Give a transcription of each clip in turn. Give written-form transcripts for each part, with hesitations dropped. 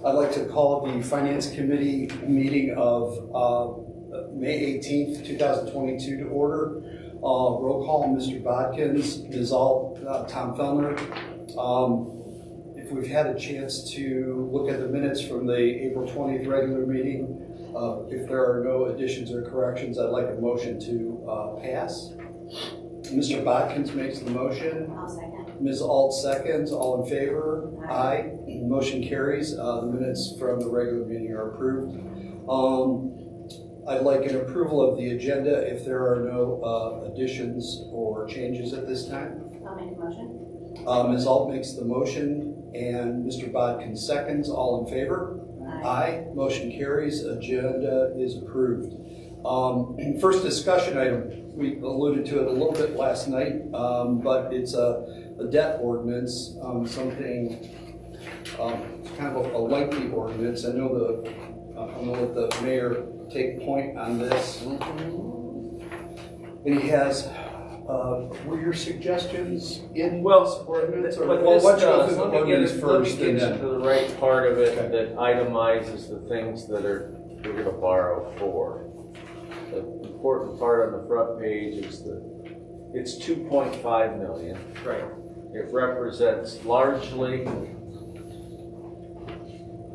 I'd like to call the Finance Committee meeting of May 18th, 2022 to order. Roll call, Mr. Bodkins, Ms. Alt, Tom Fellner. If we've had a chance to look at the minutes from the April 20th regular meeting, if there are no additions or corrections, I'd like a motion to pass. Mr. Bodkins makes the motion. I'll second. Ms. Alt seconds. All in favor? Aye. Motion carries. The minutes from the regular meeting are approved. I'd like an approval of the agenda if there are no additions or changes at this time. I'll make a motion. Ms. Alt makes the motion and Mr. Bodkin seconds. All in favor? Aye. Motion carries. Agenda is approved. First discussion item, we alluded to it a little bit last night, but it's a debt ordinance, something kind of a lengthy ordinance. I know I'll let the mayor take point on this. And he has, were your suggestions in this ordinance? Let me get first to and then the right part of it that itemizes the things that we're going to borrow for. The important part on the front page is it's 2.5 million. right. It represents largely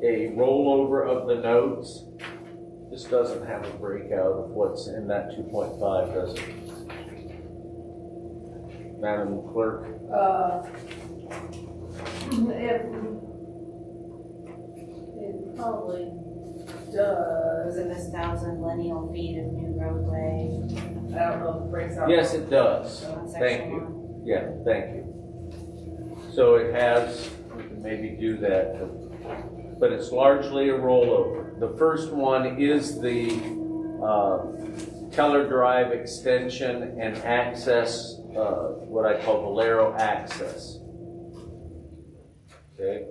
a rollover of the notes. This doesn't have a breakout of what's in that 2.5, does it? Madam Clerk? It probably does. Was it this 1,000 lineal feet of new roadway? I don't know if it breaks out. Yes, it does. On section Thank you. one? Yeah, thank you. So it has, we can maybe do that, but it's largely a rollover. The first one is the Keller Drive extension and access, what I call Valero access. Okay.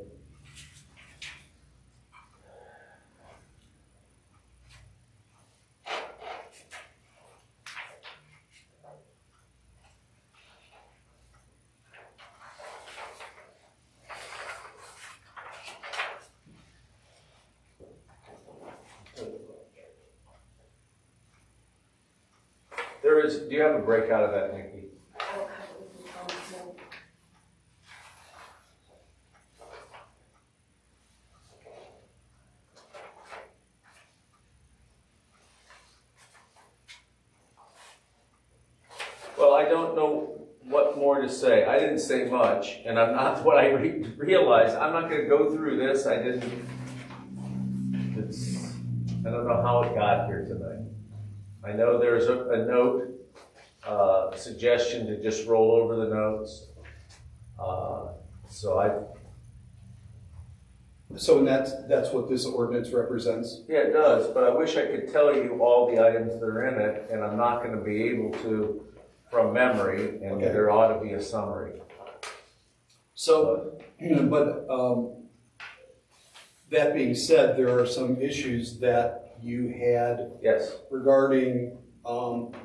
Do you have a breakout of that, Nikki? Well, I don't know what more to say. I didn't say much, and I'm not what I realized. I'm not going to go through this. I don't know how it got here tonight. I know there's a note, suggestion to just roll over the notes. So that's what this ordinance represents? Yeah, it does, but I wish I could tell you all the items that are in it, and I'm not going to be able to from memory, and Okay. there ought to be a summary. So, but that being said, there are some issues that you had Yes. regarding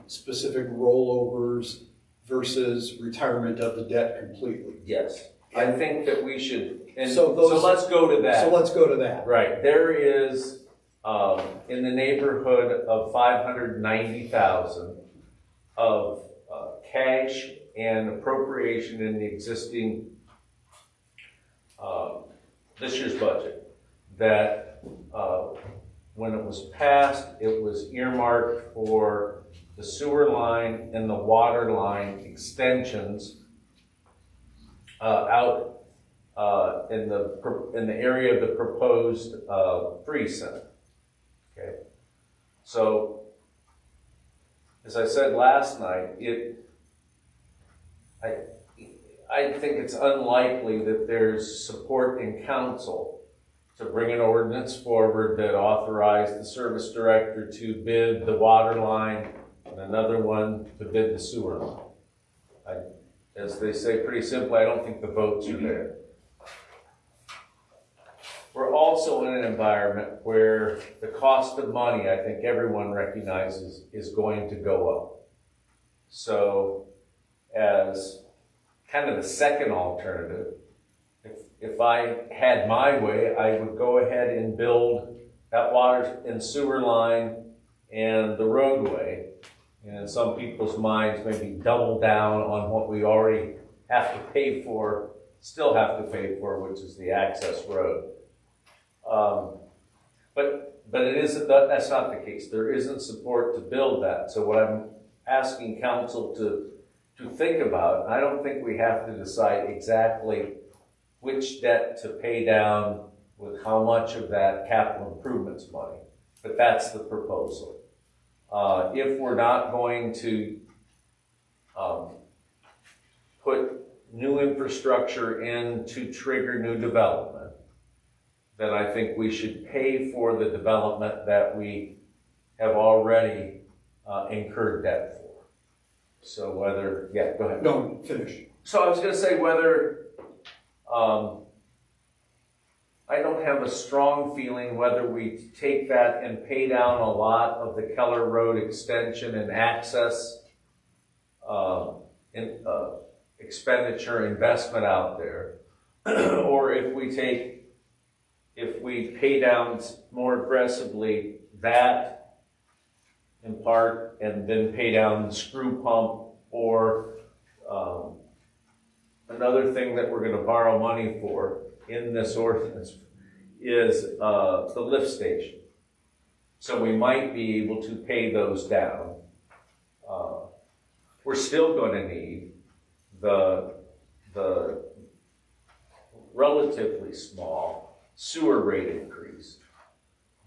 specific rollovers versus retirement of the debt completely. Yes. I think that we should, and So so those- let's go to that. So let's go to that. Right, there is, in the neighborhood of 590,000 of cash and appropriation in the existing, this year's budget, that when it was passed, it was earmarked for the sewer line and the water line extensions out in the area of the proposed Free Center. Okay, so as I said last night, I think it's unlikely that there's support in council to bring an ordinance forward that authorized the service director to bid the water line and another one to bid the sewer line. As they say pretty simply, I don't think the votes are there. We're also in an environment where the cost of money, I think everyone recognizes, is going to go up. So as kind of the second alternative, if I had my way, I would go ahead and build that water and sewer line and the roadway. And in some people's minds, maybe double down on what we already have to pay for, still have to pay for, which is the access road. But it isn't, that's not the case. There isn't support to build that. So what I'm asking council to think about, I don't think we have to decide exactly which debt to pay down with how much of that capital improvements money, but that's the proposal. If we're not going to put new infrastructure in to trigger new development, then I think we should pay for the development that we have already incurred debt for. So whether, yeah, go ahead. No, finish. So I was gonna say whether, I don't have a strong feeling whether we take that and pay down a lot of the Keller Road extension and access expenditure investment out there, or if we pay down more aggressively that in part and then pay down the screw pump, or another thing that we're going to borrow money for in this ordinance is the lift station. So we might be able to pay those down. We're still going to need the relatively small sewer rate increase.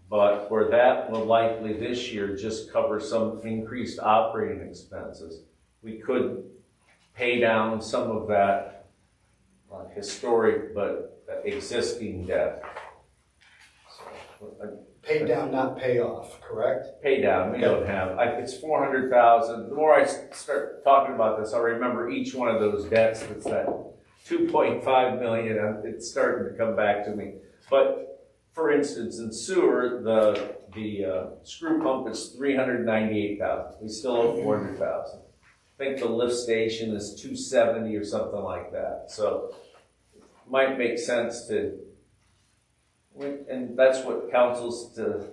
But where that will likely this year just cover some increased operating expenses, we could pay down some of that historic but existing debt. So, Pay down, not pay off, correct? pay down, we don't have, it's 400,000. The more I start talking about this, I remember each one of those debts, it's that 2.5 million, and it's starting to come back to me. But for instance, in sewer, the screw pump is 398,000. We still owe 400,000. I think the lift station is 270 or something like that. So it might make sense to, and that's what council's to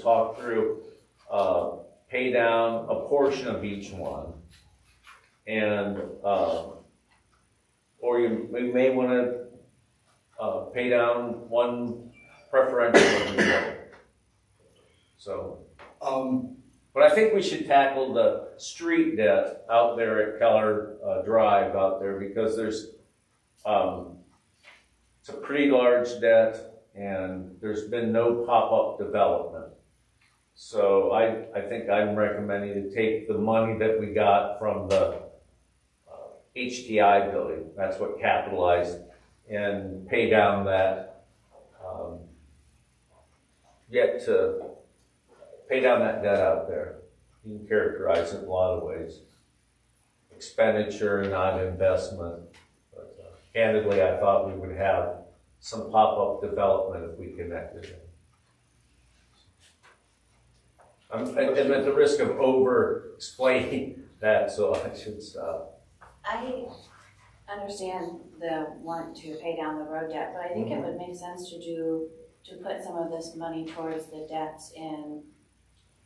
talk through, pay down a portion of each one, and or we may want to pay down one preferential over the other. So, but I think we should tackle the street debt out there at Keller Drive out there, because there's it's a pretty large debt. And there's been no pop-up development. So I think I'm recommending to take the money that we got from the HTI building, that's what capitalized, and pay down that, pay down that debt out there. You can characterize it in a lot of ways. Expenditure, not investment. But candidly, I thought we would have some pop-up development if we connected it. I'm at the risk of over-explaining that, so I should stop. I understand the want to pay down the road debt, but I think it would make sense to put some of this money towards the debts in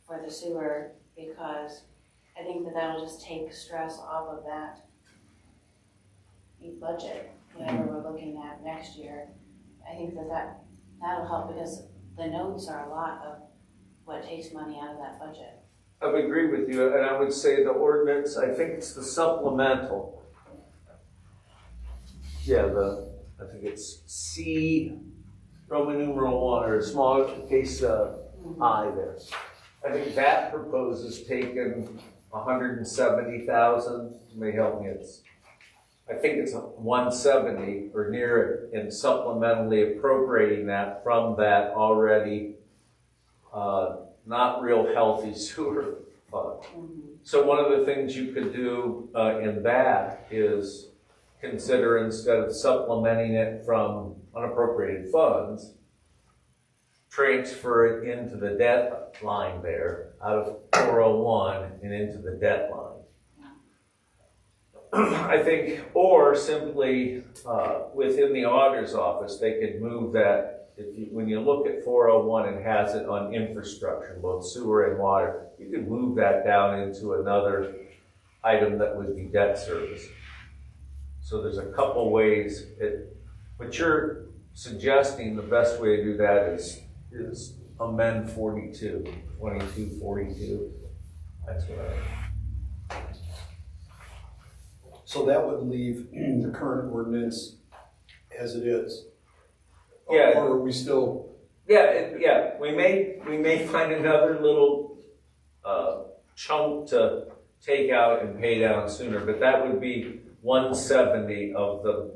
for the sewer, because I think that'll just take stress off of that budget, whatever we're looking at next year. I think that'll help, because the notes are a lot of what takes money out of that budget. I would agree with you, and I would say the ordinance, I think it's the supplemental. Yeah, I think it's C, Roman numeral 1, or small case I there. I think that proposes taking 170,000, may help me, I think it's 170 or near it, and supplementally appropriating that from that already not real healthy sewer fund. So one of the things you could do in that is consider, instead of supplementing it from unappropriated funds, transfer it into the debt line there, out of 401 and into the debt line. I think, or simply, within the auditor's office, they could move that, when you look at 401, it has it on infrastructure, both sewer and water, you could move that down into another item that would be debt service. So there's a couple ways, but you're suggesting the best way to do that is amend 2242. That's what So that would leave the current ordinance as it is? Yeah. Or are we still, yeah, we may find another little chunk to take out and pay down sooner, but that would be 170 of the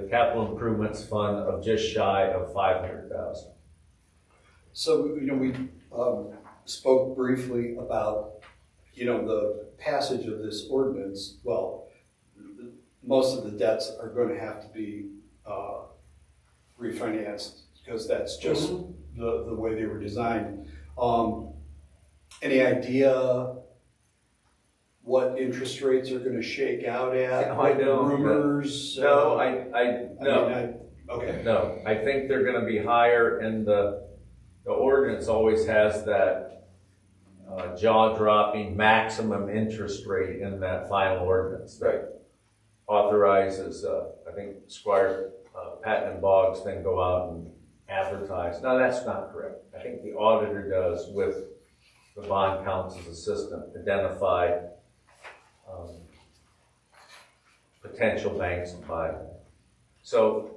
capital improvements fund of just shy of 500,000. so, we spoke briefly about, the passage of this ordinance. Well, most of the debts are going to have to be refinanced because that's just the way they were designed. Any idea what interest rates are going to shake out at? No, I don't. Rumors? No, Okay. No, I think they're gonna be higher, and the ordinance always has that jaw-dropping maximum interest rate in that final ordinance that authorizes, I think Squire Patton and Boggs then go out and advertise. No, that's not correct. I think the auditor does, with the bond counsel's assistant, identify potential banks to buy. So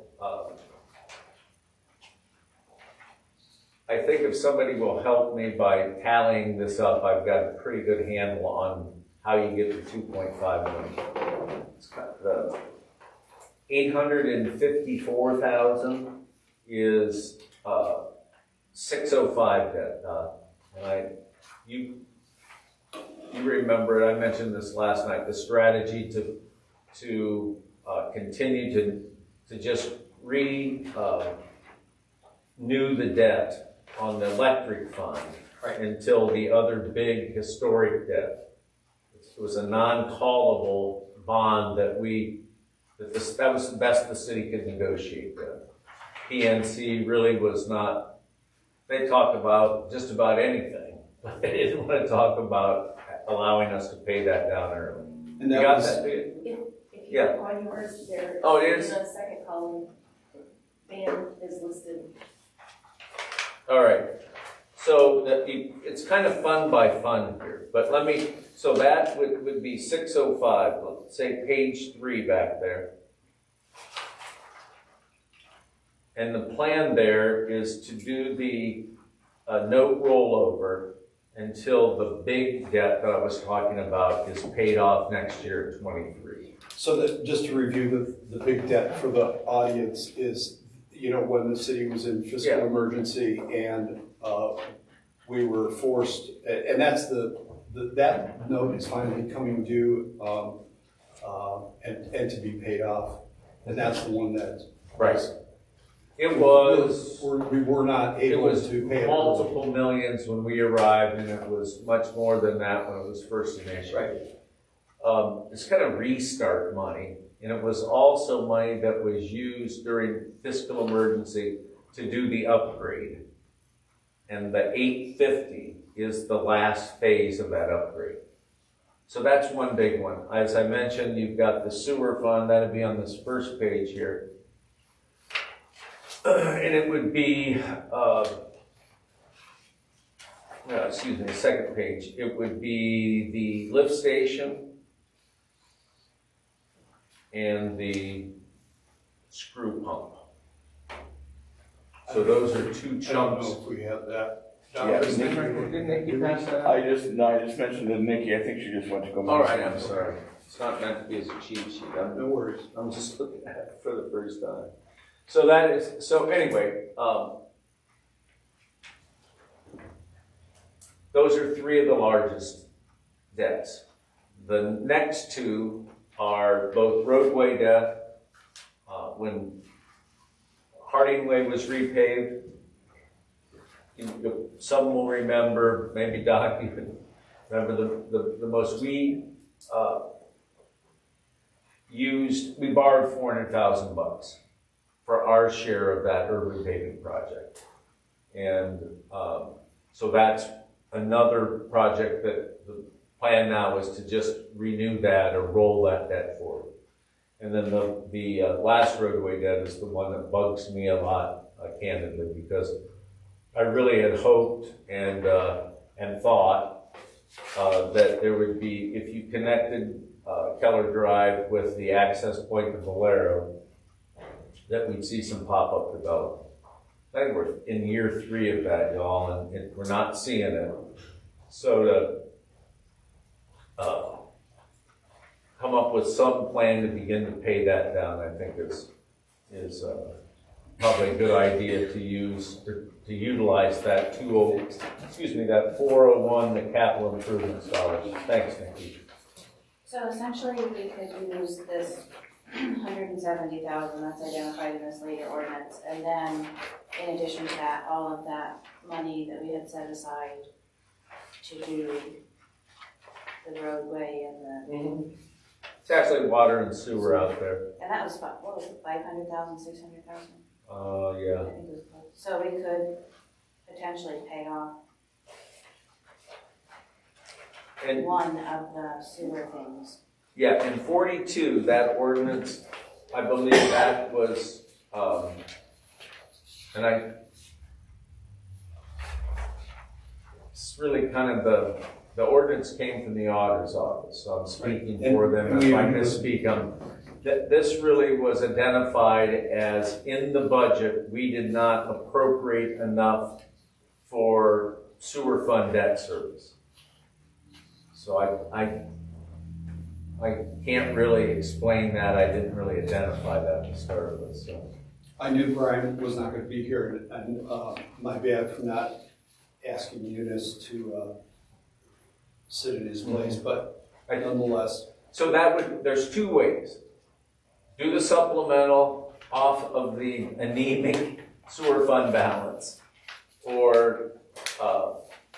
I think if somebody will help me by tallying this up, I've got a pretty good handle on how you get to 2.5 million. It's got the 854,000 is 605 debt. And you remember it, I mentioned this last night, the strategy to continue to just renew the debt on the electric fund until the other big historic debt. It was a non-callable bond that that was the best the city could negotiate with. PNC really was not, they talked about just about anything, but they didn't want to talk about allowing us to pay that down early. And You that got was, that? If Yeah. you're on yours, there. Oh, it is? In the second column, band is listed. All right, so it's kind of fund by fund here, but so that would be 605, let's say page 3 back there. And the plan there is to do the note rollover until the big debt that I was talking about is paid off next year in 23. so that, just to review the big debt for the audience is, when the city was in fiscal emergency and we were forced, and that's that note is finally coming due and to be paid off. And that's the one that. Right. It was. We were not It able was to pay it. multiple millions when we arrived, and it was much more than that when it was first initiated. It's kind of restart money, and it was also money that was used during fiscal emergency to do the upgrade. And the 850 is the last phase of that upgrade. So that's one big one. As I mentioned, you've got the sewer fund, that'd be on this first page here. And it would be, the second page. It would be the lift station and the screw pump. So those are two I don't chunks. know if we have that. Yeah, didn't Nikki pass that out? I just mentioned to Nikki, I think she just went to go. All right, I'm sorry. It's not meant to be as a cheat sheet. No worries. I'm just looking at it for the first time. So anyway, those are 3 of the largest debts. The next 2 are both roadway debt. When Harding Way was repaved, some will remember, maybe Doc even remember the most, we borrowed $400,000 for our share of that urban paving project. And so that's another project that the plan now is to just renew that or roll that debt forward. And then the last roadway debt is the one that bugs me a lot, candidly, because I really had hoped and thought that there would be, if you connected Keller Drive with the access point to Valero, that we'd see some pop-up development. I think we're in year 3 of that, y'all, and we're not seeing it. So to come up with some plan to begin to pay that down, I think is probably a good idea to use, or to utilize that that 401, the capital improvements dollars. Thanks, Nikki. So essentially, we could use this 170,000 that's identified in this later ordinance, and then in addition to that, all of that money that we had set aside to do the roadway and It's actually water and sewer out there. and that was, what was it, 500,000, 600,000? Yeah. I think it was close. So we could potentially pay off And one of the sewer things. yeah, in 42, that ordinance, I believe that was, it's really kind of the ordinance came from the auditor's office, so I'm speaking for them. If I misspeak, this really was identified as in the budget, we did not appropriate enough for sewer fund debt service. So I can't really explain that. I didn't really identify that to start with. So I knew Brian was not gonna be here, and my bad for not asking Eunice to sit in his place, but nonetheless. So there's 2 ways. Do the supplemental off of the anemic sewer fund balance, or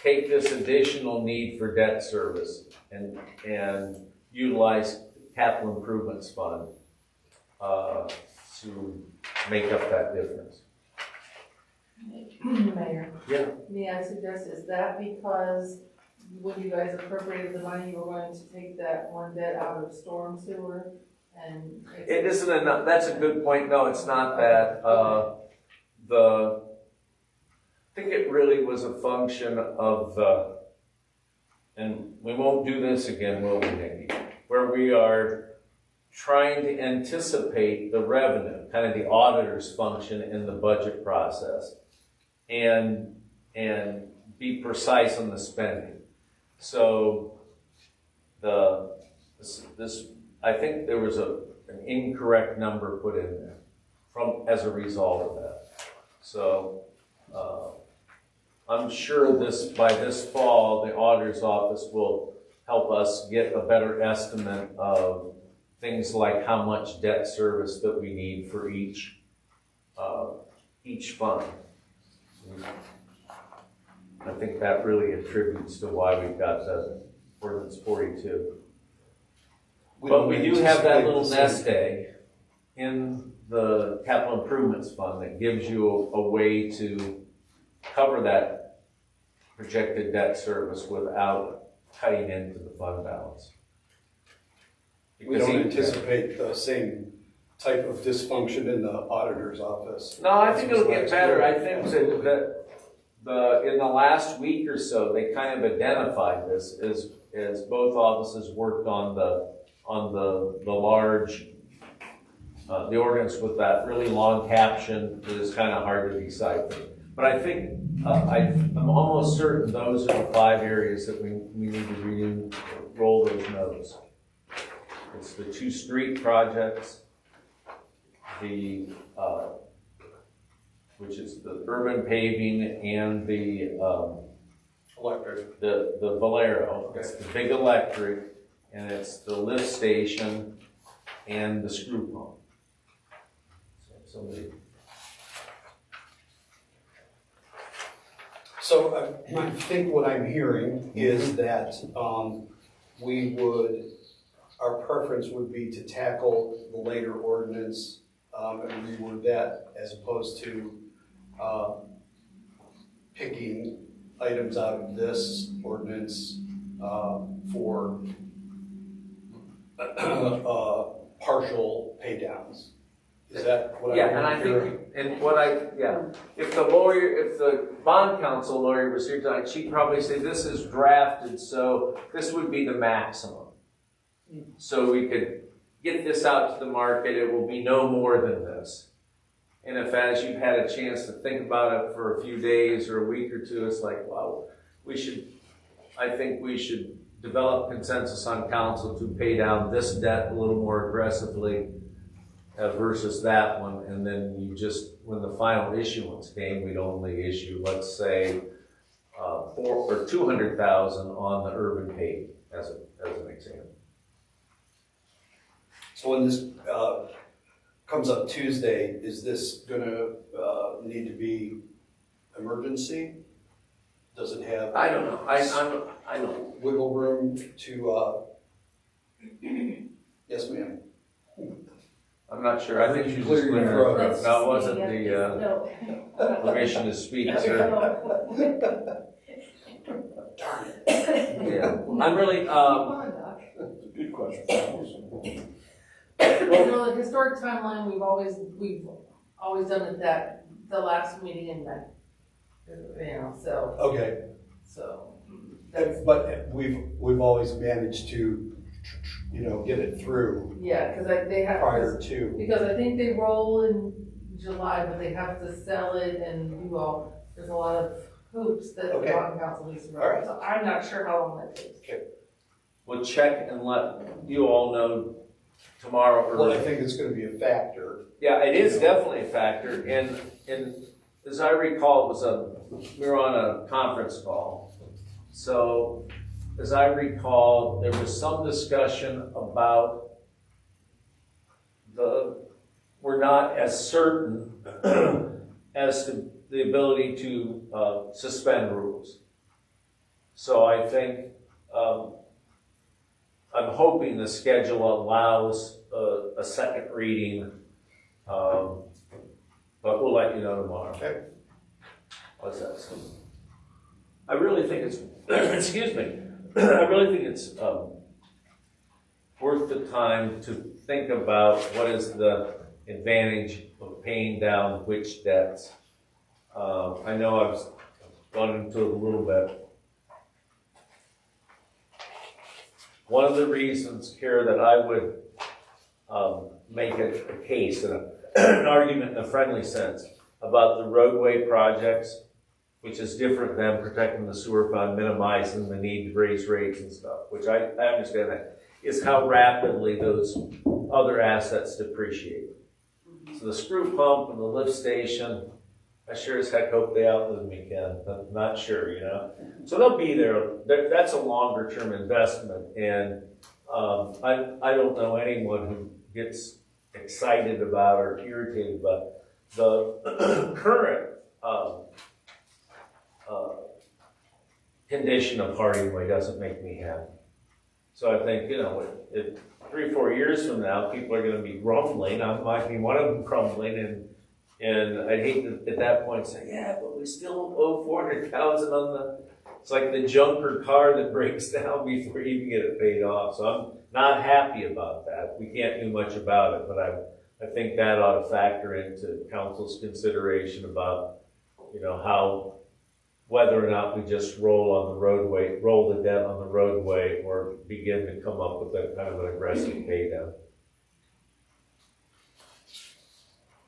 take this additional need for debt service and utilize capital improvements fund to make up that difference. Mayor. Yeah. May I suggest, is that because when you guys appropriated the money, you were going to take that one debt out of storm sewer? And It isn't enough. That's a good point. No, it's not that. I think it really was a function of and we won't do this again, will we, Nikki? Where we are trying to anticipate the revenue, kind of the auditor's function in the budget process, and be precise on the spending. So I think there was an incorrect number put in there as a result of that. So I'm sure by this fall, the auditor's office will help us get a better estimate of things like how much debt service that we need for each fund. I think that really attributes to why we've got the ordinance 42. But we do have that little nest egg in the capital improvements fund that gives you a way to cover that projected debt service without cutting into the fund balance. We don't anticipate the same type of dysfunction in the auditor's office. No, I think it'll get better. I think that in the last week or so, they kind of identified this as both offices worked on the large, the ordinance with that really long caption that is kind of hard to decipher. But I think, I'm almost certain those are the 5 areas that we need to roll those notes. It's the 2 street projects, which is the urban paving and the Electric. the Valero. It's the big electric, and it's the lift station and the screw pump. So I think what I'm hearing is that we would our preference would be to tackle the later ordinance and reword that as opposed to picking items out of this ordinance for partial pay downs. Is that what I'm Yeah, and I hearing? think, and what if the bond counsel lawyer was here tonight, she'd probably say this is drafted, so this would be the maximum. So we could get this out to the market, it will be no more than this. And if as you've had a chance to think about it for a few days or a week or two, it's like, wow, I think we should develop consensus on council to pay down this debt a little more aggressively versus that one, and then when the final issuance came, we'd only issue, let's say, $400,000 or $200,000 on the urban paving, as an example. So when this comes up Tuesday, is this gonna need to be emergency? Does it have? I don't know. I don't. Wiggle room to? Yes, ma'am. I'm not sure. I think she's just Clear your clearing her throat. throat. No, it wasn't the No. permission to speak, sir. Darn it. Yeah. I'm really, That's a good question. The historic timeline, we've always done it the last meeting in May. So, Okay, but we've always managed to, get it through yeah, because they have. prior to. Because I think they roll in July, but they have to sell it and do there's a lot of hoops that the Okay. bond council needs to All run. right. So I'm not sure how long that takes. we'll check and let you all know tomorrow Well, I early. think it's gonna be a factor. Yeah, it is definitely a factor, and as I recall, we were on a conference call. So, as I recall, there was some discussion about we're not as certain as to the ability to suspend rules. So I think, I'm hoping the schedule allows a second reading, but we'll let you know tomorrow. Okay. What's that? I really think it's, excuse me, I really think it's worth the time to think about what is the advantage of paying down which debts. I know I've gone into it a little bit. One of the reasons, Kara, that I would make a case, an argument in a friendly sense, about the roadway projects, which is different than protecting the sewer fund, minimizing the need to raise rates and stuff, which I understand that, is how rapidly those other assets depreciate. So the screw pump and the lift station, I sure as heck hope they outlive me, Ken, but not sure, So they'll be there. That's a longer term investment, and I don't know anyone who gets excited about or irritated about the current condition of Harding Way doesn't make me happy. So I think, if 3 or 4 years from now, people are going to be grumbling. I might be one of them grumbling, and I'd hate to at that point say, yeah, but we still owe $400,000 on the. It's like the junker car that breaks down before you even get it paid off. So I'm not happy about that. We can't do much about it, but I think that ought to factor into council's consideration about, whether or not we just roll the debt on the roadway, or begin to come up with a kind of an aggressive pay down.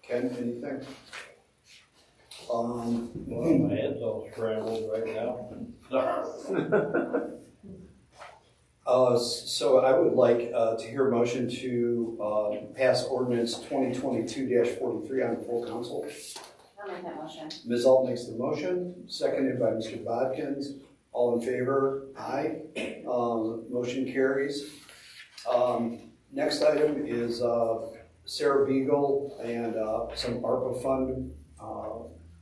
Ken, anything? Well, my head's all scrambled right now. So I would like to hear a motion to pass ordinance 2022-43 on the full council. I'll make that motion. Ms. Alt makes the motion, seconded by Mr. Bodkins. All in favor? Aye. Motion carries. Next item is Sarah Beagle and some ARPA fund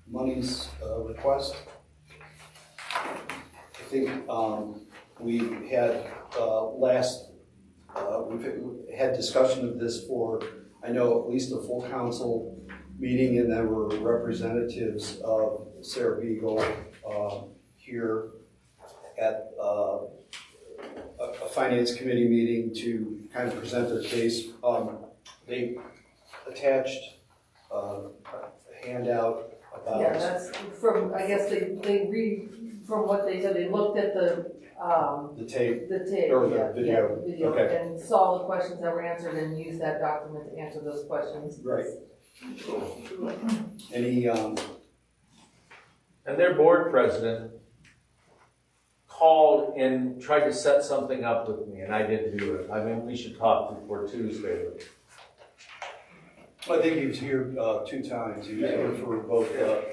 monies request. I think we had last we've had discussion of this for, I know, at least a full council meeting, and there were representatives of Sarah Beagle here at a finance committee meeting to kind of present their case. They attached a handout about. Yeah, that's from, I guess they read, from what they said, they looked at the tape. the tape, Or the yeah, video. yeah, video, Okay. and saw the questions that were answered and used that document to answer those questions. Right. Any, And their board president called and tried to set something up with me, and I didn't do it. I mean, we should talk before Tuesday. I think he was here 2 times. He was here for both the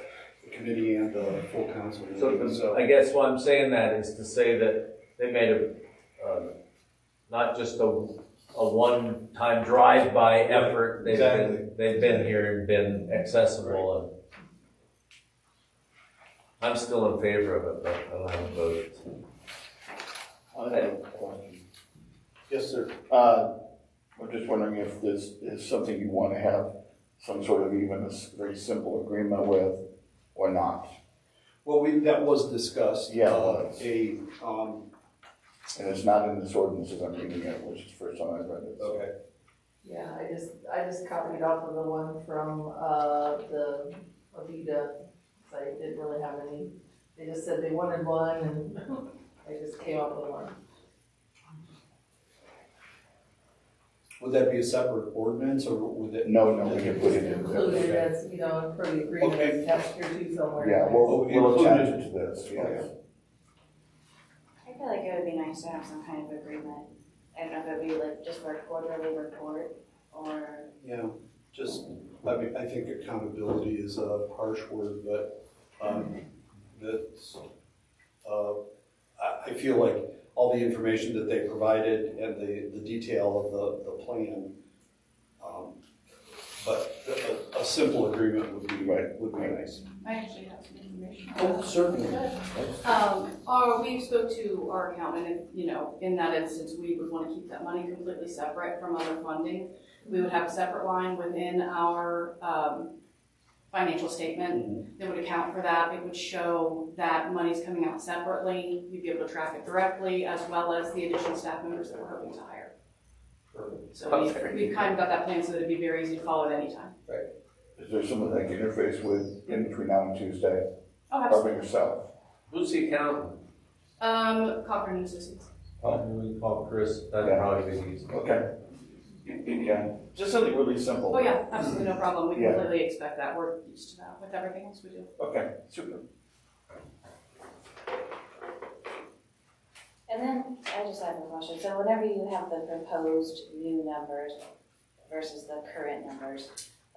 committee and the full council meeting. So I guess why I'm saying that is to say that they made not just a one-time drive-by effort. They've been here and been accessible, and I'm still in favor of it, but I don't have a vote. I have a question. Yes, sir. I'm just wondering if this is something you want to have some sort of even a very simple agreement with, or not. Well, that was discussed. Yeah, it was. And it's not in this ordinance as I'm reading it, which is the first time I've read it. Okay. Yeah, I just copied off of the one from the Avita site. Didn't really have any. They just said they wanted one, and I just came up with one. Would that be a separate ordinance, or would it? No, we can put it in. Included as, for the agreement, Okay. attached here too somewhere. Yeah, we'll attach it to this, yes. Okay. I feel like it would be nice to have some kind of agreement. I don't know if it would be like just for a quarterly report or. Yeah, just, I mean, I think accountability is a harsh word, but that's, I feel like all the information that they provided and the detail of the plan, but a simple agreement would be nice. I actually have some information. Oh, certainly. We spoke to our accountant, and in that instance, we would want to keep that money completely separate from other funding. We would have a separate line within our financial statement that would account for that. It would show that money's coming out separately. You'd be able to track it directly, as well as the additional staff members that we're hoping to hire. So we've kind of got that plan so that it'd be very easy to follow at any time. Is there someone that can interface with in between now and Tuesday? Oh, Probably absolutely. yourself. Who's the accountant? Cochran and Associates. We call Chris, that'd probably be easy. Okay. Yeah, just something really simple. Oh yeah, absolutely, no problem. We Yeah. completely expect that. We're used to that with everything else we do. Okay, super. And then I just have a question. So whenever you have the proposed new numbers versus the current numbers,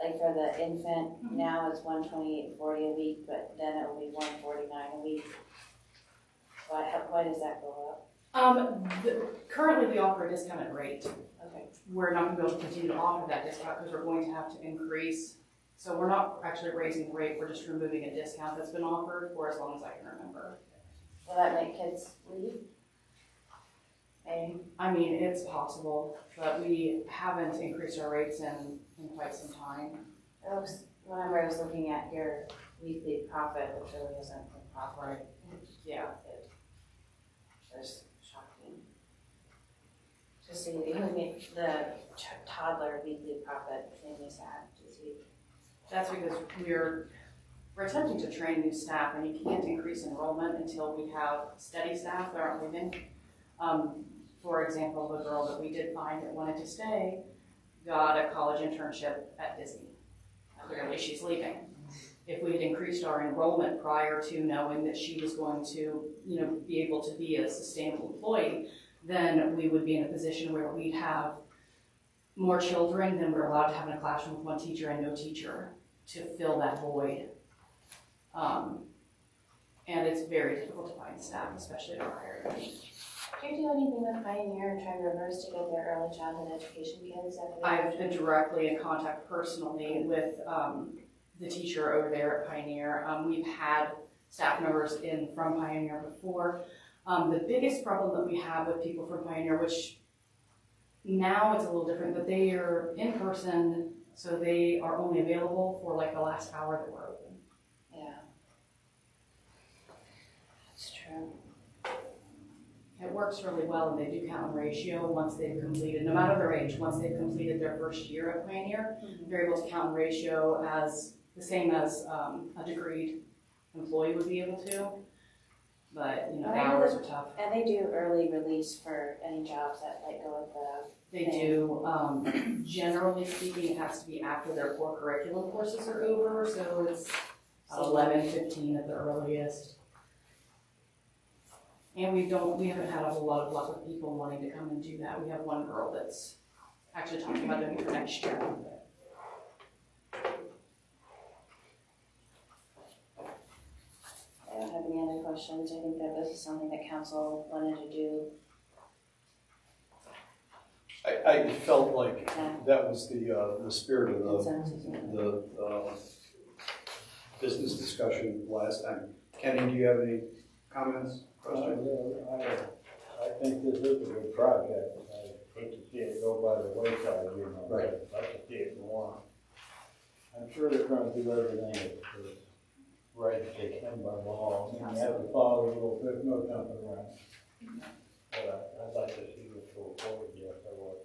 like for the infant, now it's $128.40 a week, but then it will be $149 a week. Why does that go up? Currently we offer a discounted rate. Okay. We're not going to be able to continue to offer that discount because we're going to have to increase. So we're not actually raising the rate, we're just removing a discount that's been offered for as long as I can remember. Will that make kids leave? Maybe. I mean, it's possible, but we haven't increased our rates in quite some time. Whenever I was looking at your weekly profit, which really isn't a profit. Right. Yeah. It was shocking. To see the toddler weekly profit made me sad to see. That's because we're attempting to train new staff, and you can't increase enrollment until we have steady staff that aren't leaving. For example, the girl that we did find that wanted to stay got a college internship at Disney. Clearly she's leaving. If we had increased our enrollment prior to knowing that she was going to, be able to be a sustainable employee, then we would be in a position where we'd have more children than we're allowed to have in a classroom with one teacher and no teacher to fill that void. And it's very difficult to find staff, especially at our higher age. Do you do anything with Pioneer and try to reverse to get their early childhood education kids? I've been directly in contact personally with the teacher over there at Pioneer. We've had staff members from Pioneer before. The biggest problem that we have with people from Pioneer, which Now it's a little different, but they are in person, so they are only available for like the last hour that we're open. Yeah. That's true. It works really well, and they do count on ratio once they've completed, no matter their age, once they've completed their first year at Pioneer, they're able to count on ratio as the same as a degreed employee would be able to. But, you know, the hours are tough. And they do early release for any jobs that like go with the. They do, generally speaking, it has to be after their core curriculum courses are over, so it's 11:15 at the earliest. And we haven't had a whole lot of luck with people wanting to come and do that. We have one girl that's actually talking about doing it for next year. I don't have any other questions. I think that this is something that council wanted to do. I felt like Yeah. that was the spirit of Consensus. the business discussion last time. Kenny, do you have any comments, questions? I think this is a good project. I hate to see it go by the wayside, you know. Right. I'd like to see it go on. I'm sure they're gonna do everything that's right to take him by law. And you have to follow the rules, there's no jumping around. But I'd like to see this go forward, yes, I would.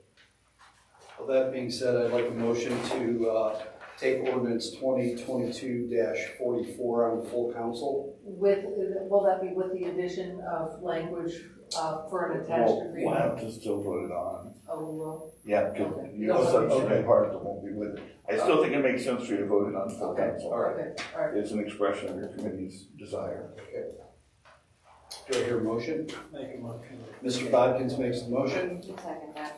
Well, that being said, I'd like a motion to take ordinance 2022-44 on full council. With, will that be with the addition of language for an attached We'll agreement? have to still put it on. Oh, we will. Yeah, because Okay. you know, some Okay. part that won't be with it. I still think it makes sense for you to vote it on full Okay. council. All right. Okay, all right. It's an expression of your committee's desire. Okay. Do I hear a motion? Make a motion. Mr. Bodkins makes the motion. Second that.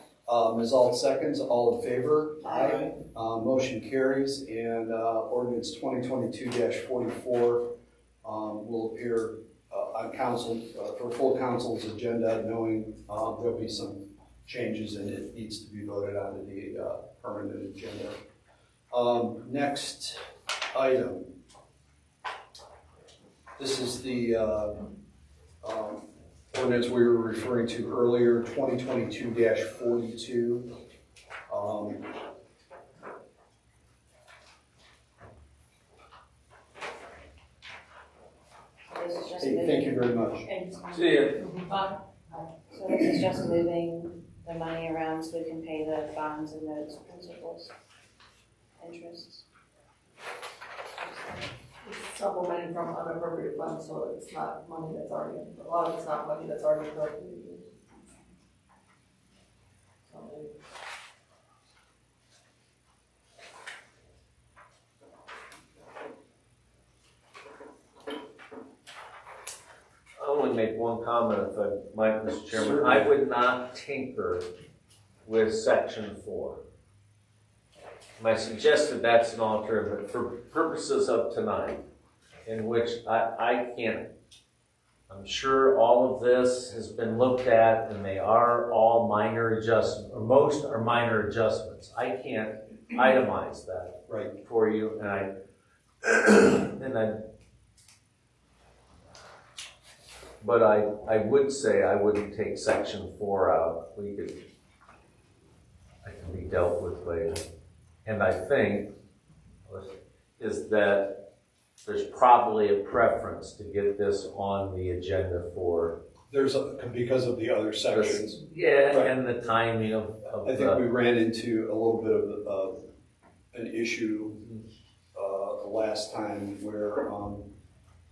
Ms. Alt seconds. All in favor? Aye. Motion carries, and ordinance 2022-44 will appear on council, for full council's agenda, knowing there'll be some changes and it needs to be voted on to the permanent agenda. Next item. This is the ordinance we were referring to earlier, 2022-42. This is just Hey, thank you moving, very much. See ya. so this is just moving the money around so we can pay the bonds and notes, principals, interests. It's supplementing from unappropriated funds, so it's not money that's already, a lot of it's not money that's already appropriated. So, I only make one comment if I might, Mr. Chairman. I would not tinker with section 4. I suggested that's an alternative, but for purposes of tonight, in which I can't, I'm sure all of this has been looked at and they are all minor adjustments, or most are minor adjustments. I can't itemize that Right. for you, and but I would say I wouldn't take section 4 out. It can be dealt with later. And I think is that there's probably a preference to get this on the agenda for. Because of the other sections. Yeah, Right. and the timing of I think we ran into a little bit of an issue the last time where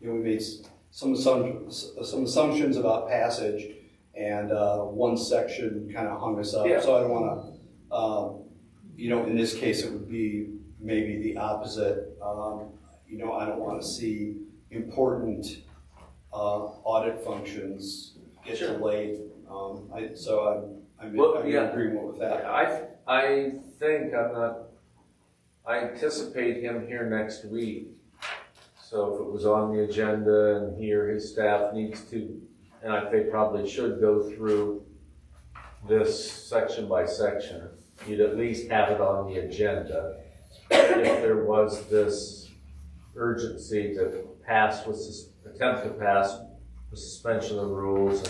we made some assumptions about passage, and one section kind of hung us up. Yeah. So I don't want to, in this case, it would be maybe the opposite. I don't want to see important audit functions get Sure. delayed. I'm in agreement with that. I think I anticipate him here next week. So if it was on the agenda and his staff needs to, and they probably should go through this section by section, you'd at least have it on the agenda. If there was this urgency to pass attempt to pass with suspension of the rules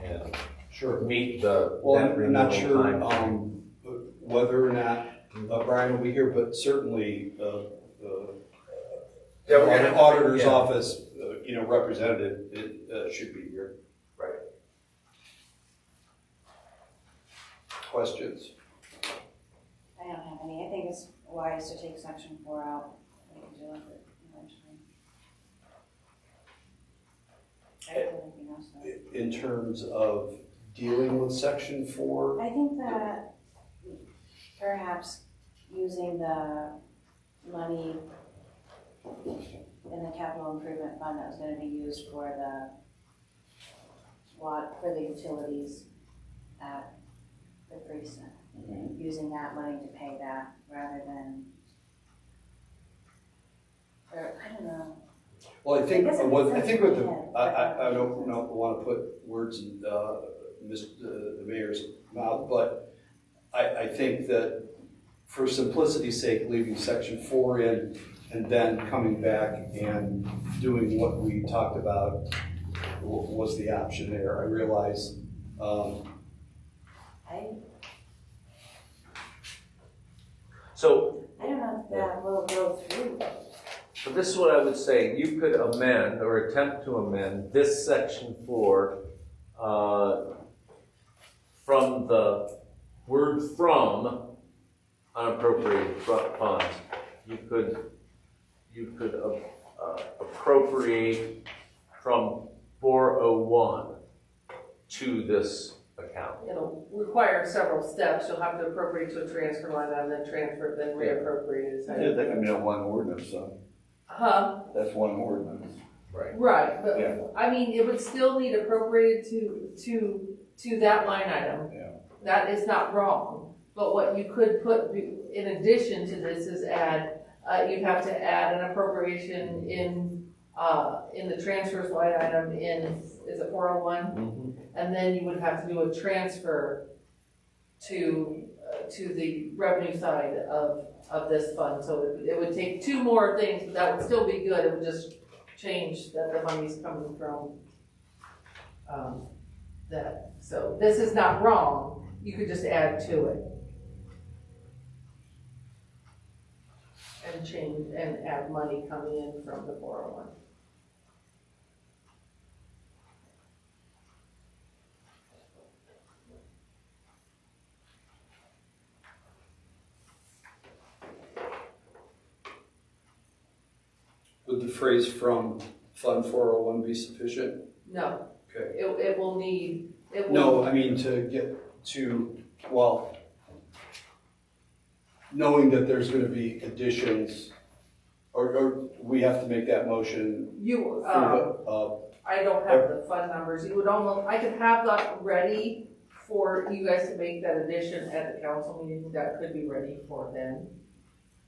and Sure. meet the. Well, that I'm not renewal sure, time. whether or not Brian will be here, but certainly, Yeah, we're gonna have to- auditor's yeah. office, representative, should be here. Right. Questions? I don't have any. I think it's wise to take section 4 out. We can deal with it eventually. I don't have anything else though. In terms of dealing with section 4, I think that perhaps using the money in the capital improvement fund that was gonna be used for for the utilities at the precinct, using that money to pay that rather than, or, I don't know. well, I think, I guess it what, I makes think sense with in the, my head, I don't want to put words in, the mayor's mouth, but I think that for simplicity's sake, leaving section 4 in and then coming back and doing what we talked about was the option there. I realize, So, I don't know if that will go through. so this is what I would say, you could amend or attempt to amend this section 4, from the word from unappropriated funds. You could appropriate from 401 to this account. It'll require several steps. You'll have to appropriate to a transfer line item, then transfer, then reappropriate. Yeah, that can be a one ordinance, so that's one ordinance. Right, but Yeah. I mean, it would still need appropriated to that line item. Yeah. That is not wrong, but what you could put in addition to this is you'd have to add an appropriation in the transfers line item is it 401? And then you would have to do a transfer to the revenue side of this fund. So it would take two more things, but that would still be good. It would just change that the money's coming from that. So this is not wrong. You could just add to it. And change and add money coming in from the 401. would the phrase from Fund 401 be sufficient? No, Okay. it will need, it will. No, I mean, to get to, well, knowing that there's gonna be additions, or we have to make that motion You, through the, I don't have the fund numbers. You would almost, I could have that ready for you guys to make that addition at the council meeting. That could be ready for then.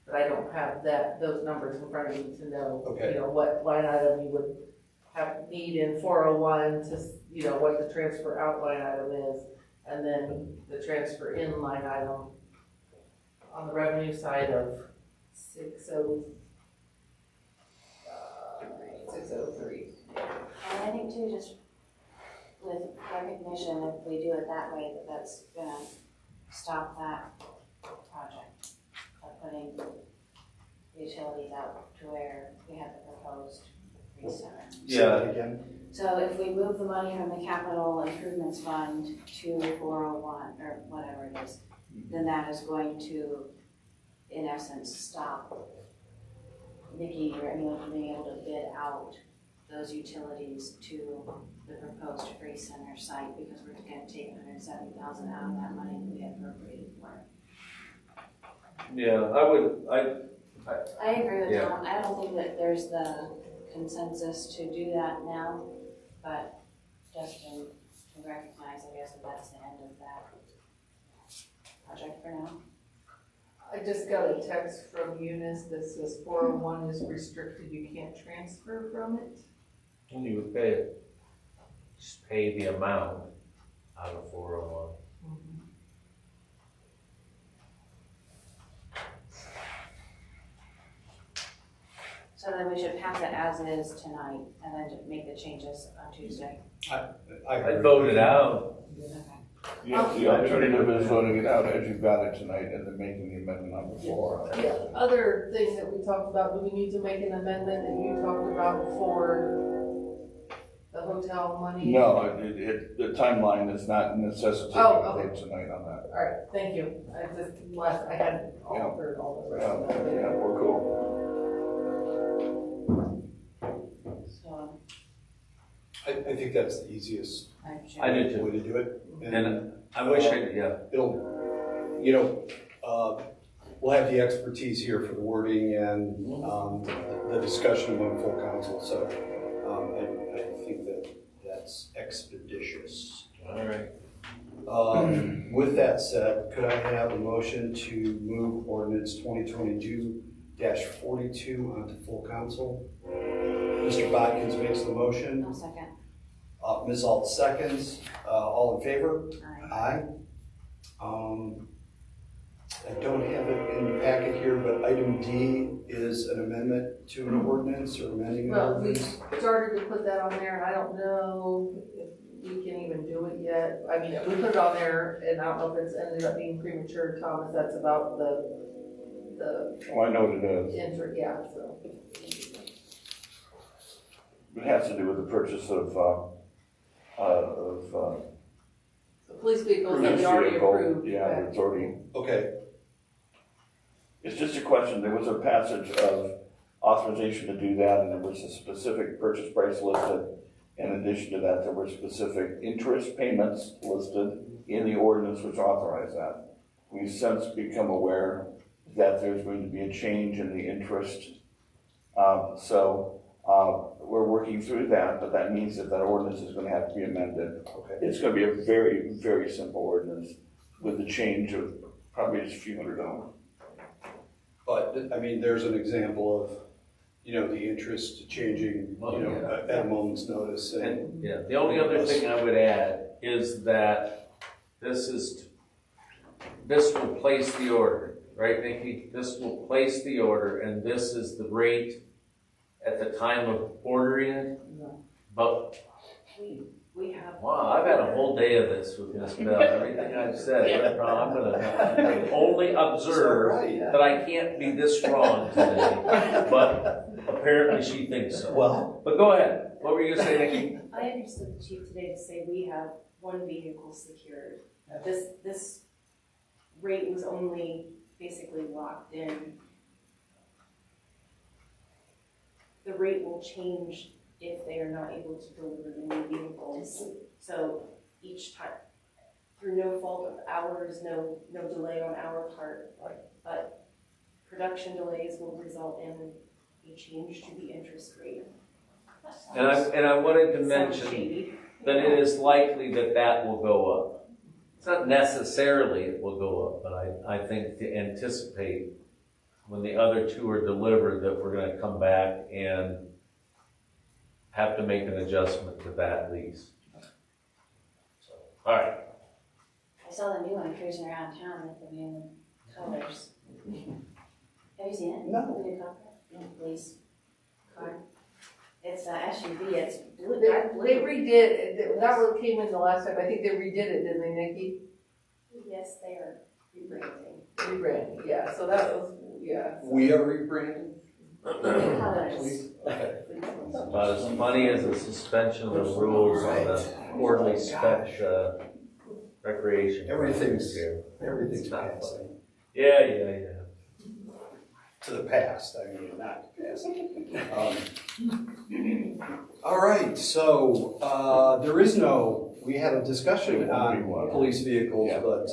But I don't have those numbers in front of you to know, Okay. What line item you would need in 401 to, what the transfer out line item is. And then the transfer in line item on the revenue side of 603. And I think too, just with recognition, if we do it that way, that's gonna stop that project of putting utilities out to where we have the proposed recenter. Yeah. again. So if we move the money from the capital improvements fund to 401 or whatever it is, then that is going to, in essence, stop Nikki or anyone from being able to bid out those utilities to the proposed free center site because we're gonna take $170,000 out of that money that we had appropriated for it. Yeah, I agree with Yeah. Tom. I don't think that there's the consensus to do that now, but just to recognize, I guess, that that's the end of that project for now. I just got a text from Eunice that says 401 is restricted, you can't transfer from it. And you would pay it, just pay the amount out of 401. So then we should pass it as is tonight and then make the changes on Tuesday. I I agree. voted out. Yeah, the alternative is voting it out as you've got it tonight and then making the amendment on the floor. Yeah, other thing that we talked about, do we need to make an amendment that you talked about for the hotel money? No, the timeline is not necessitating Oh, a okay. vote tonight on that. All right, thank you. I had heard all the rest of that. Yeah, we're cool. So, I think that's the easiest I do too. way to do it. And I wish It'll, we'll have the expertise here for the wording and, the discussion among full council, so, I think that's expeditious. all right. With that said, could I have a motion to move ordinance 2022-42 onto full council? Mr. Bodkins makes the motion. I'll second. Ms. Alt seconds. All in favor? Aye. Aye. I don't have it in the packet here, but item D is an amendment to an ordinance or amending an Well, we ordinance. started to put that on there, and I don't know if we can even do it yet. I mean, we put it on there, and I don't know if it's ended up being premature, Thomas, that's about the Oh, I know what it is. yeah, so. It has to do with the purchase of The police vehicles that police we already vehicle. approved. Yeah, it's already, Okay, it's just a question. There was a passage of authorization to do that, and there was a specific purchase price listed. In addition to that, there were specific interest payments listed in the ordinance which authorized that. We've since become aware that there's going to be a change in the interest. We're working through that, but that means that ordinance is going to have to be amended. okay. It's going to be a very, very simple ordinance with the change of probably just a few $100. But, I mean, there's an example of, the interest changing, at a moment's notice. And, yeah, the only other thing I would add is that this will place the order, right, Nikki? This will place the order, and this is the rate at the time of ordering it. But, We have. wow, I've had a whole day of this with Ms. Bell. Everything I've said, I'm gonna only observe that I can't be this wrong today. But apparently she thinks so. Well, But go ahead. What were you gonna say, Nikki? I understood the chief today to say we have one vehicle secured. This rate was only basically locked in. The rate will change if they are not able to deliver the new vehicles. So each time, through no fault of ours, no delay on our part, but production delays will result in a change to the interest rate. And I wanted to Sounds mention shady. that it is likely that will go up. It's not necessarily it will go up, but I think to anticipate when the other two are delivered that we're gonna come back and have to make an adjustment to that lease. So, all right. I saw the new one cruising around town with the new colors. Have you seen it? No. The new color? Police car. It's a SUV, it's blue, They dark blue. redid, that one came in the last time, I think they redid it, didn't they, Nikki? Yes, they are rebranding. Rebranding, yeah, so that was, yeah. we are rebranding? Colors. Okay. About as funny as a suspension of the rules on the quarterly spec, recreation. Everything's It's not passing. Yeah. To the past, I mean, not the past. All right, so, we had a discussion on police vehicles, Yeah. but,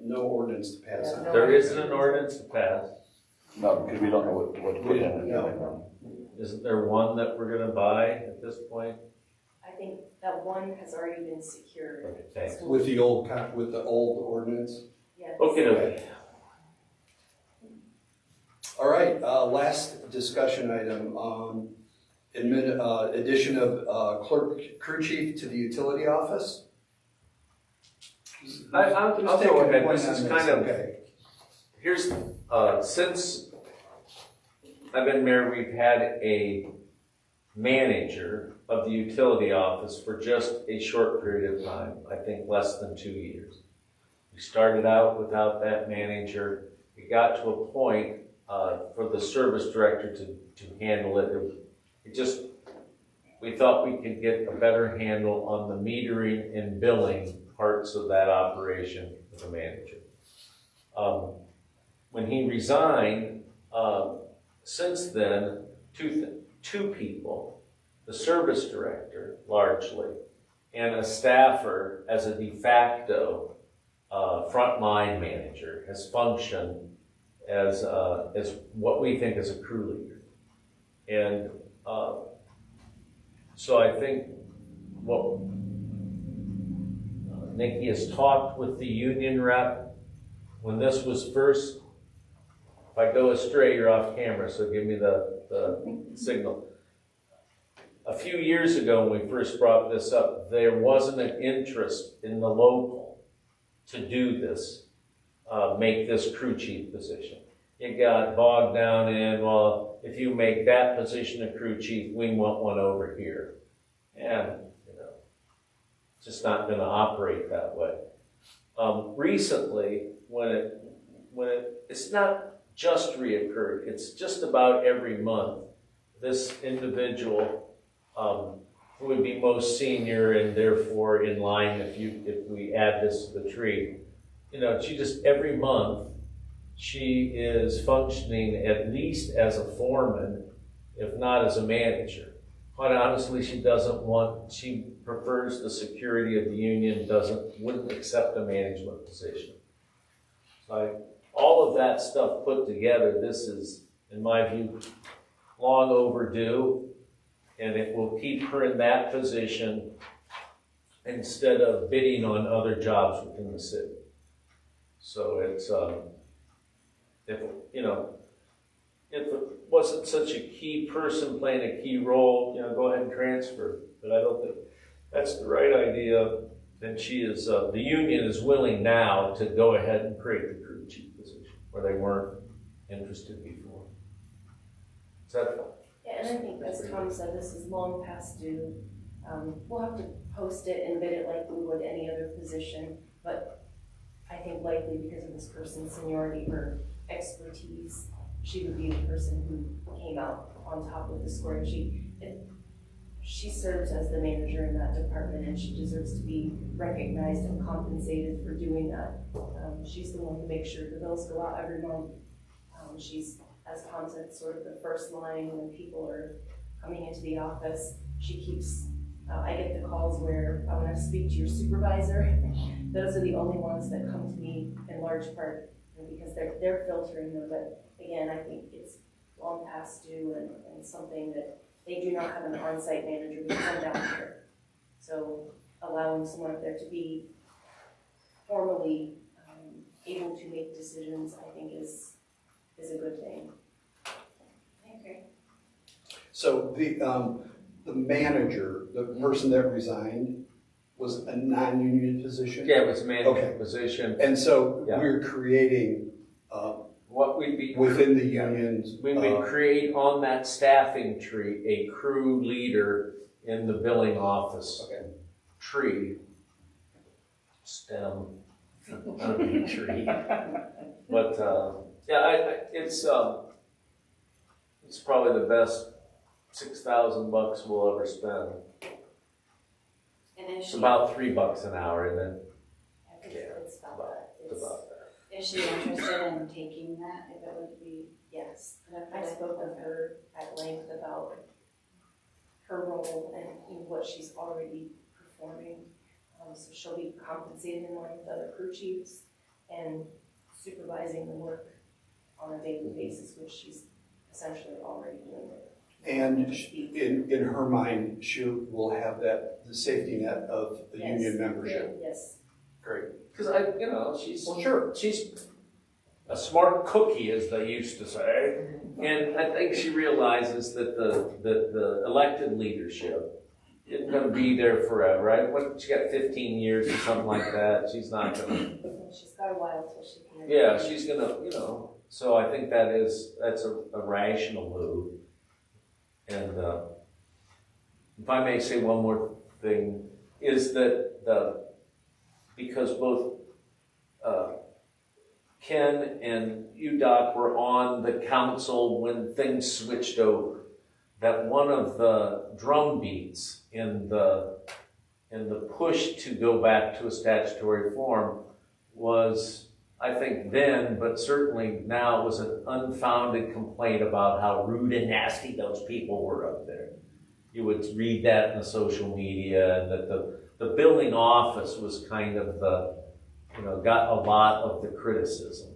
no ordinance to pass on. There isn't an ordinance to pass. No, because we don't know what to put in it. No. Isn't there one that we're gonna buy at this point? I think that one has already been secured. Okay, thanks. With the old ordinance? Yeah. Okay. All right, last discussion item, addition of clerk, crew chief to the utility office. I'll Who's go taking ahead. point This on is this? kind of, Okay. here's, since I've been mayor, we've had a manager of the utility office for just a short period of time, I think less than 2 years. We started out without that manager. It got to a point for the service director to handle it. We thought we could get a better handle on the metering and billing parts of that operation with a manager. When he resigned, since then, two people, the service director largely, and a staffer as a de facto frontline manager has functioned as what we think is a crew leader. And so I think what Nikki has talked with the union rep. When this was first, if I go astray, you're off camera, so give me the signal. A few years ago, when we first brought this up, there wasn't an interest in the local to do this, make this crew chief position. It got bogged down in, well, if you make that position a crew chief, we want one over here. And, it's just not going to operate that way. Recently, when it's not just reoccurred, it's just about every month, this individual who would be most senior and therefore in line if we add this to the tree, she just every month she is functioning at least as a foreman, if not as a manager. Quite honestly, she prefers the security of the union, wouldn't accept a management position. So all of that stuff put together, this is, in my view, long overdue, and it will keep her in that position instead of bidding on other jobs within the city. So it's, if it wasn't such a key person playing a key role, go ahead and transfer. But I don't think that's the right idea. And the union is willing now to go ahead and create the crew chief position where they weren't interested before. Is that? Yeah, and I think, as Tom said, this is long past due. We'll have to post it and bid it like we would any other position, but I think likely because of this person's seniority or expertise, she would be the person who came out on top with the scoring sheet. She serves as the manager in that department, and she deserves to be recognized and compensated for doing that. She's the one who makes sure the bills go out every month. She's, as Tom said, sort of the first line when people are coming into the office. She keeps, I get the calls where I want to speak to your supervisor. Those are the only ones that come to me in large part because they're filtering them. But again, I think it's long past due and something that they do not have an on-site manager who come down here. So allowing someone up there to be formally able to make decisions, I think is a good thing. I agree. So the manager, the person that resigned, was a non-union position? Yeah, it was a management Okay. position. And so Yeah. we're creating What we'd be within the unions. we would create on that staffing tree a crew leader in the billing office tree. Stem on the tree. But it's probably the best $6,000 we'll ever spend. And is It's she, about $3 an hour, isn't it? It's about that. It's about that. is she interested in taking that if it would be? Yes, I spoke with her at length about her role and what she's already performing. So she'll be compensated in line with other crew chiefs and supervising the work on a daily basis, which she's essentially already doing it. And in her mind, she will have the safety net of the Yes. union membership. Yes. Great. Because she's Well, sure. she's a smart cookie, as they used to say, and I think she realizes that the elected leadership isn't going to be there forever. Right? When she got 15 years or something like that, she's not going to. She's got a while till she can. Yeah, she's going to. So I think that's a rational move, and if I may say one more thing, is that because both Ken and you, Doc, were on the council when things switched over, that one of the drum beats in the push to go back to a statutory form was, I think then, but certainly now, was an unfounded complaint about how rude and nasty those people were up there. You would read that in the social media, and that the building office was kind of got a lot of the criticism.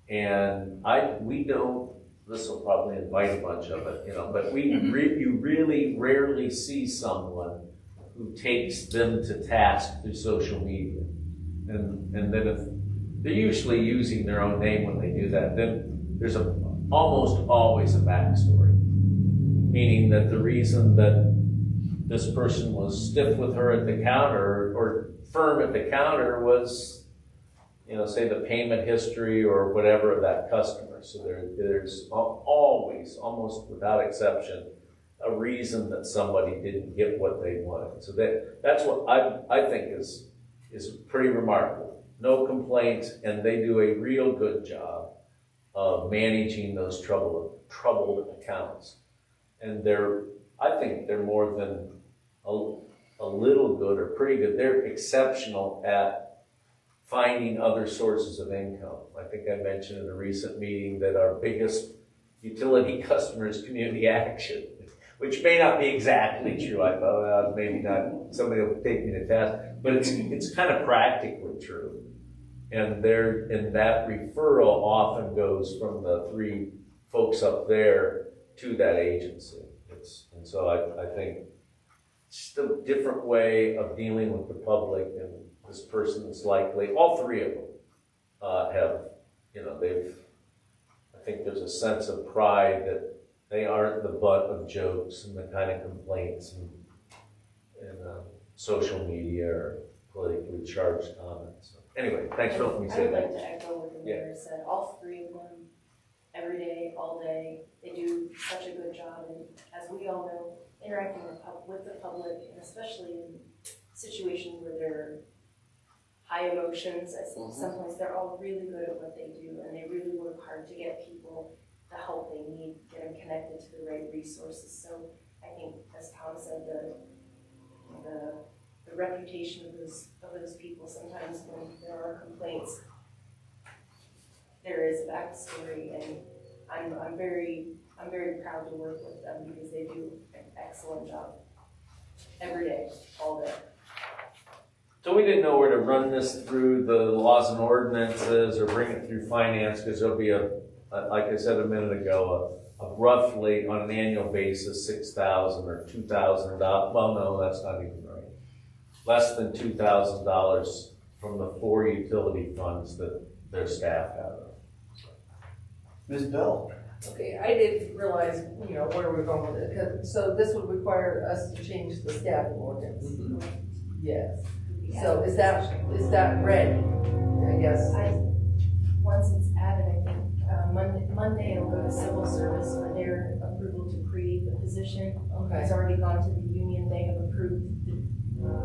And we don't, this will probably invite a bunch of it, but you really rarely see someone who takes them to task through social media. And then if they're usually using their own name when they do that, then there's almost always a backstory. Meaning that the reason that this person was stiff with her at the counter or firm at the counter was, say the payment history or whatever of that customer. So there's always, almost without exception, a reason that somebody didn't get what they wanted. So that's what I think is pretty remarkable. No complaints, and they do a real good job of managing those troubled accounts. And I think they're more than a little good or pretty good. They're exceptional at finding other sources of income. I think I mentioned in a recent meeting that our biggest utility customer is Community Action, which may not be exactly true. I thought maybe not, somebody will take me to task, but it's kind of practically true. And that referral often goes from the 3 folks up there to that agency. And so I think it's just a different way of dealing with the public, and this person is likely, all 3 of them I think there's a sense of pride that they aren't the butt of jokes and the kind of complaints and social media or politically charged comments. So anyway, thanks for letting me I say would that. like to echo what the mayor said. All 3 of them, every day, all day, they do such a good job. And as we all know, interacting with the public, and especially in situations where there are high emotions, sometimes they're all really good at what they do, and they really work hard to get people the help they need, get them connected to the right resources. So I think, as Tom said, the reputation of those people, sometimes when there are complaints, there is a backstory, and I'm very proud to work with them because they do an excellent job every day, all day. So we didn't know where to run this through the laws and ordinances or bring it through finance, because there'll be like I said a minute ago, a roughly on an annual basis $6,000 or $2,000. Well, no, that's not even right. Less than $2,000 from the 4 utility funds that their staff have. Ms. Bell? Okay, I didn't realize, where we're going with it, so this would require us to change the staffing ordinance. Yes. So is that ready? I guess. Once it's added, I think Monday it'll go to civil service for their approval to create the position. Okay. It's already gone to the union. They have approved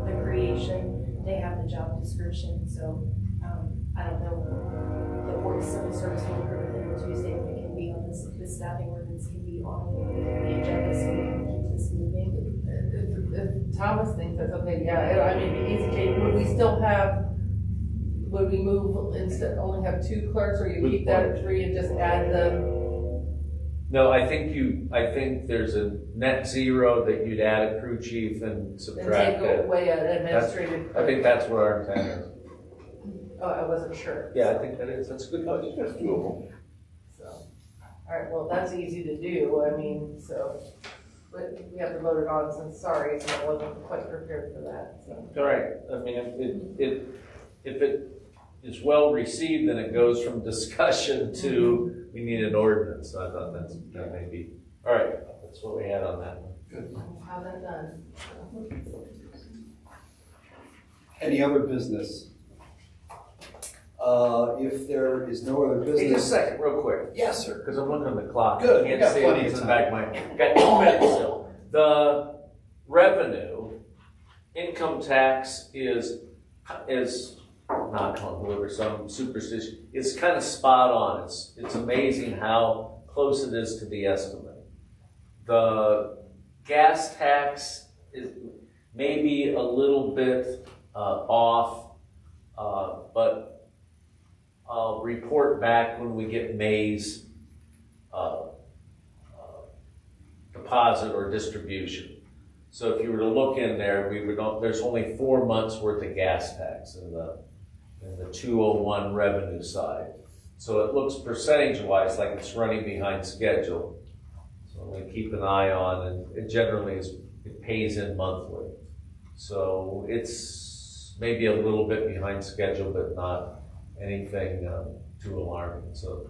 the creation. They have the job description. So I don't know. The civil service will approve it on Tuesday. If it can be on this staffing ordinance can be on the agenda, so we can keep this moving. If Thomas thinks that's okay, yeah, I mean, it'd be easy to change. Would we move, instead, only have 2 clerks, or you keep that at 3 and just add the? No, I think there's a net 0 that you'd add a crew chief and subtract And take it. away an administrative. I think that's what our intent is. Oh, I wasn't sure. Yeah, I think that is. That's a good question. That's doable. So, all right, well, that's easy to do, I mean, so, but we have to vote it on, since, sorry, so I wasn't quite prepared for that, so. All right. I mean, if it is well received, then it goes from discussion to we need an ordinance. So I thought that may be all right. That's what we had on that one. Good. We'll have that done. Any other business? If there is no other Hey, just a business. second, real quick. Yes, sir. Because I'm looking at the clock. Good, I we can't got see plenty it. of It's in the time. back of my got 2 minutes still. revenue, income tax is not on whoever, some superstition, it's kind of spot on. It's amazing how close it is to the estimate. The gas tax is maybe a little bit off, but I'll report back when we get May's deposit or distribution. So if you were to look in there, there's only 4 months worth of gas tax in the 201 revenue side. So it looks percentage-wise like it's running behind schedule. So we keep an eye on, and it generally it pays in monthly. So it's maybe a little bit behind schedule, but not anything too alarming. So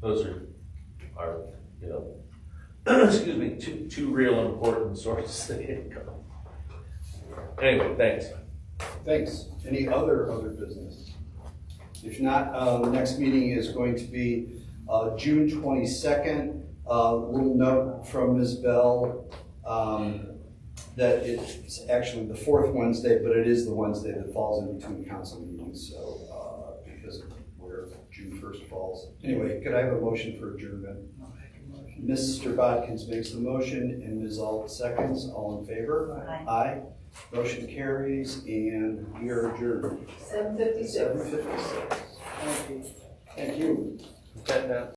those are excuse me, two real important sources of income. Anyway, thanks. Thanks. Any other business? If not, the next meeting is going to be June 22nd. Little note from Ms. Bell that it's actually the fourth Wednesday, but it is the Wednesday that falls in between council meetings. So because of where June 1st falls. Anyway, could I have a motion for adjournment? Mr. Bodkins makes the motion and Ms. Alt seconds. All in favor? Aye. Aye. Motion carries and we are adjourned. 7:56. 7:56. Thank you. Thank you.